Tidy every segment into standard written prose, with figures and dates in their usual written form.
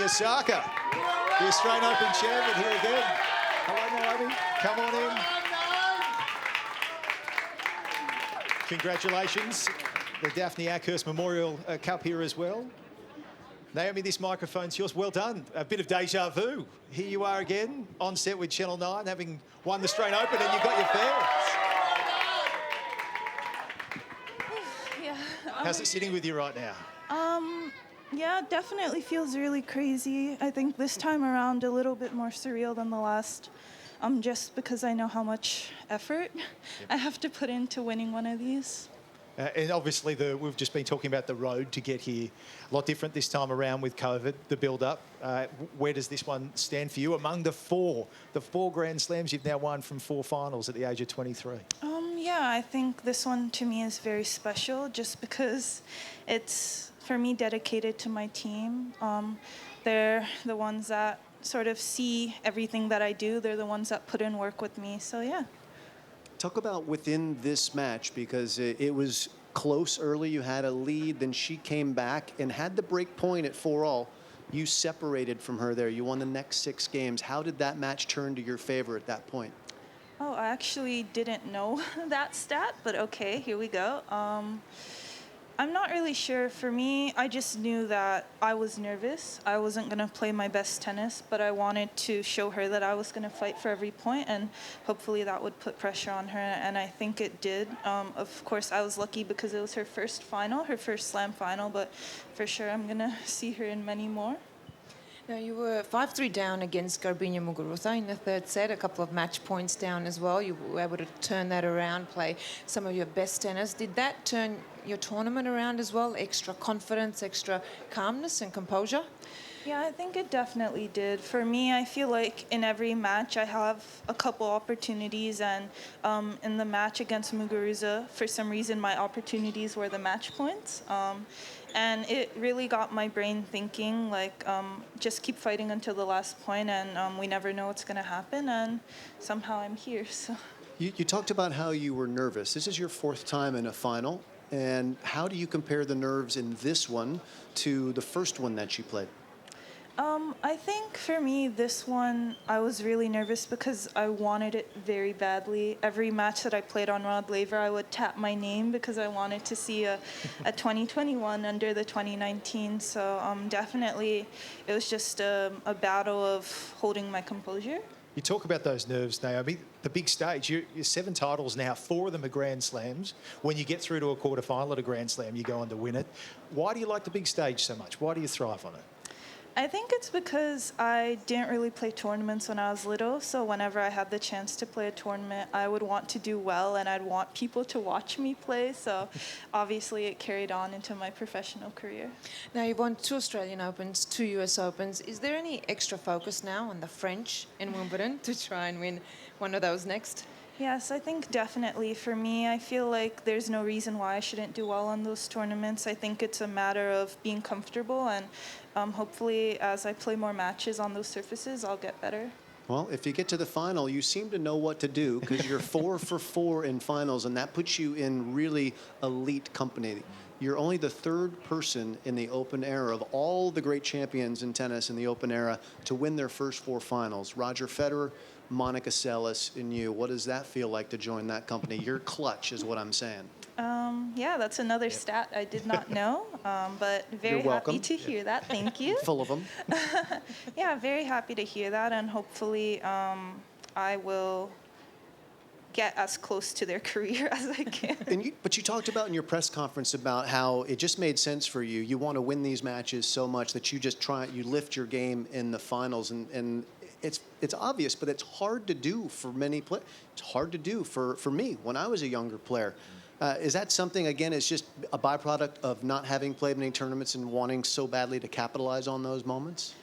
Osaka, the Australian Open champion here again. Hello, Naomi. Come on in. Congratulations. The Daphne Ackhurst Memorial Cup here as well. Naomi, this microphone's yours. Well done. A bit of deja vu. Here you are again, on set with Channel 9, having won the Australian Open, and you got your fair. Yeah. How's it sitting with you right now? Yeah, it definitely feels really crazy. I think this time around a little bit more surreal than the last, just because I know how much effort I have to put into winning one of these. And obviously, we've just been talking about the road to get here. A lot different this time around with COVID, the build-up. Where does this one stand for you among the four Grand Slams you've now won from 4 finals at the age of 23? Yeah, I think this one to me is very special just because it's, for me, dedicated to my team. They're the ones that sort of see everything that I do. They're the ones that put in work with me, so yeah. Talk about within this match, because it was close early. You had a lead, then she came back and had the break point at 4-all. You separated from her there. You won the next 6 games. How did that match turn to your favor at that point? Oh, I actually didn't know that stat, but okay, here we go. I'm not really sure. For me, I just knew that I was nervous. I wasn't going to play my best tennis, but I wanted to show her that I was going to fight for every point, and hopefully that would put pressure on her, and I think it did. Of course, I was lucky because it was her first final, her first slam final, but for sure I'm going to see her in many more. Now, you were 5-3 down against Garbiñe Muguruza in the third set, a couple of match points down as well. You were able to turn that around, play some of your best tennis. Did that turn your tournament around as well? Extra confidence, extra calmness and composure? Yeah, I think it definitely did. For me, I feel like in every match I have a couple opportunities, and in the match against Muguruza, for some reason my opportunities were the match points. And it really got my brain thinking, like, just keep fighting until the last point, and we never know what's going to happen, and somehow I'm here. So. You talked about how you were nervous. This is your 4th time in a final. And how do you compare the nerves in this one to the first one that you played? I think for me, this one, I was really nervous because I wanted it very badly. Every match that I played on Rod Laver, I would tap my name because I wanted to see a 2021 under the 2019. So definitely, it was just a battle of holding my composure. You talk about those nerves, Naomi. The big stage, you're 7 titles now, 4 of them are Grand Slams. When you get through to a quarterfinal at a Grand Slam, you go on to win it. Why do you like the big stage so much? Why do you thrive on it? I think it's because I didn't really play tournaments when I was little, so whenever I had the chance to play a tournament, I would want to do well, and I'd want people to watch me play, so obviously it carried on into my professional career. Now, you've won 2 Australian Opens, 2 US Opens. Is there any extra focus now on the French in Wimbledon to try and win one of those next? Yes, I think definitely. For me, I feel like there's no reason why I shouldn't do well on those tournaments. I think it's a matter of being comfortable, and hopefully as I play more matches on those surfaces, I'll get better. Well, if you get to the final, you seem to know what to do, because you're 4 for 4 in finals, and that puts you in really elite company. You're only the 3rd person in the Open era of all the great champions in tennis in the Open era to win their first 4 finals. Roger Federer, Monica Seles, and you. What does that feel like to join that company? You're clutch is what I'm saying. Yeah, that's another stat I did not know, but very happy to hear that. Thank you. Full of them. Yeah, very happy to hear that, and hopefully I will get as close to their career as I can. But you talked about in your press conference about how it just made sense for you. You want to win these matches so much that you just you lift your game in the finals, and it's obvious, but it's hard to do for many players. It's hard to do for me when I was a younger player. Is that something, again, it's just a byproduct of not having played many tournaments and wanting so badly to capitalize on those moments?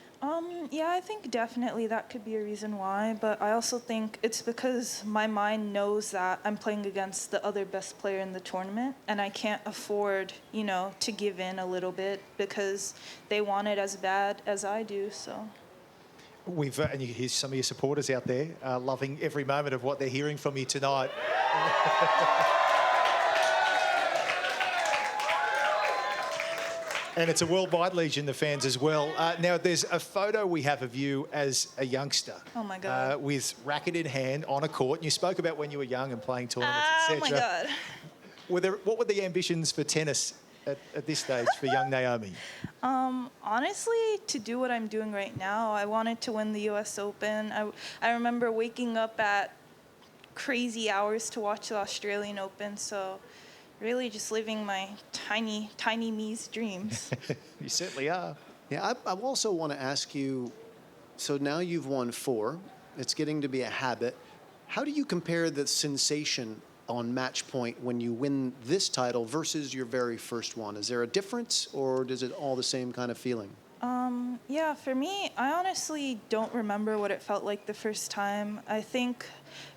Yeah, I think definitely that could be a reason why, but I also think it's because my mind knows that I'm playing against the other best player in the tournament, and I can't afford, to give in a little bit because they want it as bad as I do, so. And you hear some of your supporters out there loving every moment of what they're hearing from you tonight. And it's a worldwide legion, the fans as well. Now, there's a photo we have of you as a youngster. Oh, my God. With racket in hand on a court. And you spoke about when you were young and playing tournaments, Oh, etc. my God. What were the ambitions for tennis at this stage for young Naomi? Honestly, to do what I'm doing right now, I wanted to win the U.S. Open. I remember waking up at crazy hours to watch the Australian Open, so really just living my tiny me's dreams. You certainly are. Yeah, I also want to ask you, so now you've won 4. It's getting to be a habit. How do you compare the sensation on match point when you win this title versus your very first one? Is there a difference, or is it all the same kind of feeling? Yeah, for me, I honestly don't remember what it felt like the first time, I think,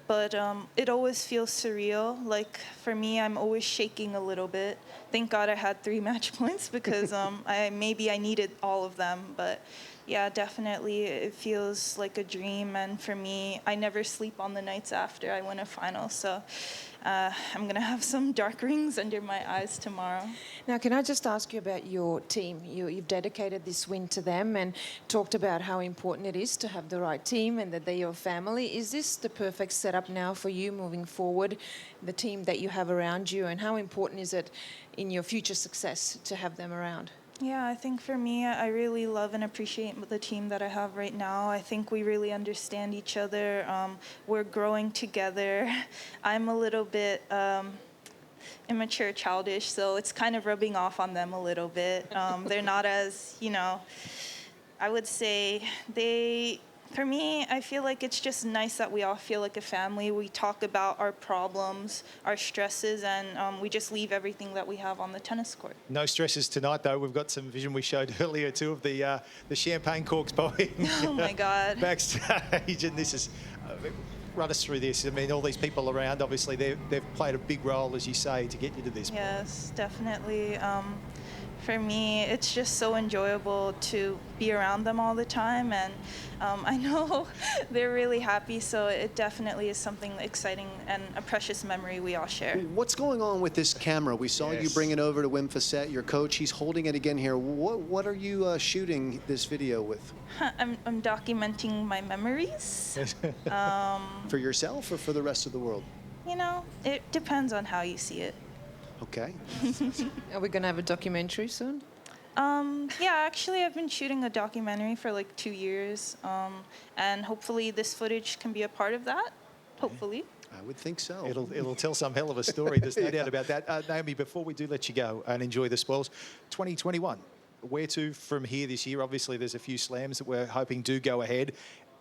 but it always feels surreal. Like, for me, I'm always shaking a little bit. Thank God I had 3 match points because I needed all of them, but yeah, definitely it feels like a dream, and for me, I never sleep on the nights after I win a final, so I'm going to have some dark rings under my eyes tomorrow. Now, can I just ask you about your team? You've dedicated this win to them and talked about how important it is to have the right team and that they're your family. Is this the perfect setup now for you moving forward, the team that you have around you, and how important is it in your future success to have them around? Yeah, I think for me, I really love and appreciate the team that I have right now. I think we really understand each other. We're growing together. I'm a little bit immature, childish, so it's kind of rubbing off on them a little bit. They're not as, I would say for me, I feel like it's just nice that we all feel like a family. We talk about our problems, our stresses, and we just leave everything that we have on the tennis court. No stresses tonight, though. We've got some vision we showed earlier, too, of the champagne corks popping. Oh, my God. Backstage, and this is... run us through this. I mean, all these people around, obviously, they've played a big role, as you say, to get you to this point. Yes, definitely. For me, it's just so enjoyable to be around them all the time, and I know they're really happy, so it definitely is something exciting and a precious memory we all share. What's going on with this camera? We saw you bring it over to Wim Fissette, your coach. He's holding it again here. What are you shooting this video with? I'm documenting my memories. For yourself or for the rest of the world? It depends on how you see it. Okay. Are we going to have a documentary soon? Yeah, actually, I've been shooting a documentary for like 2 years, and hopefully this footage can be a part of that. Hopefully. I would think so. It'll tell some hell of a story. There's no doubt about that. Naomi, before we do let you go and enjoy the spoils, 2021, where to from here this year? Obviously, there's a few slams that we're hoping do go ahead,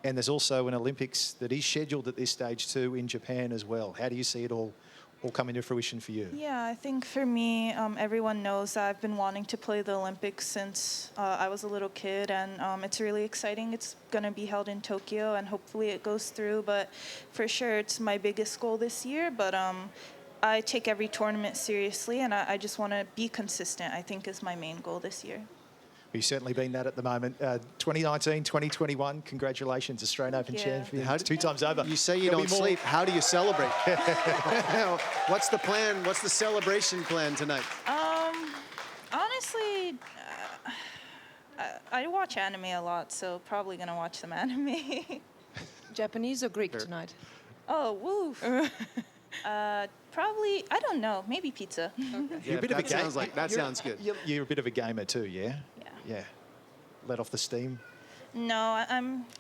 and there's also an Olympics that is scheduled at this stage too in Japan as well. How do you see it all coming to fruition for you? Yeah, I think for me, everyone knows that I've been wanting to play the Olympics since I was a little kid, and it's really exciting. It's going to be held in Tokyo, and hopefully it goes through, but for sure it's my biggest goal this year, but I take every tournament seriously, and I just want to be consistent, I think, is my main goal this year. You've certainly been that at the moment. 2019, 2021, congratulations, Australian Open champion. 2 times over. You say you don't sleep. How do you celebrate? What's the plan? What's the celebration plan tonight? Honestly, I watch anime a lot, so probably going to watch some anime. Japanese or Greek tonight? Oh, woof. Probably, I don't know, maybe pizza. Okay. You're a bit of a gamer. That sounds good. You're a bit of a gamer too, yeah? Yeah. Yeah. Let off the steam. No,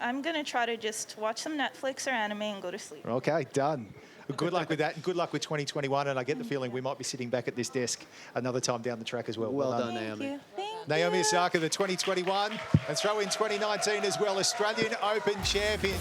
I'm going to try to just watch some Netflix or anime and go to sleep. Okay, done. Good luck with that, and good luck with 2021, and I get the feeling we might be sitting back at this desk another time down the track as well. Well done, Thank Naomi. you. Thank Naomi you. Osaka, the 2021, and throw in 2019 as well, Australian Open champion.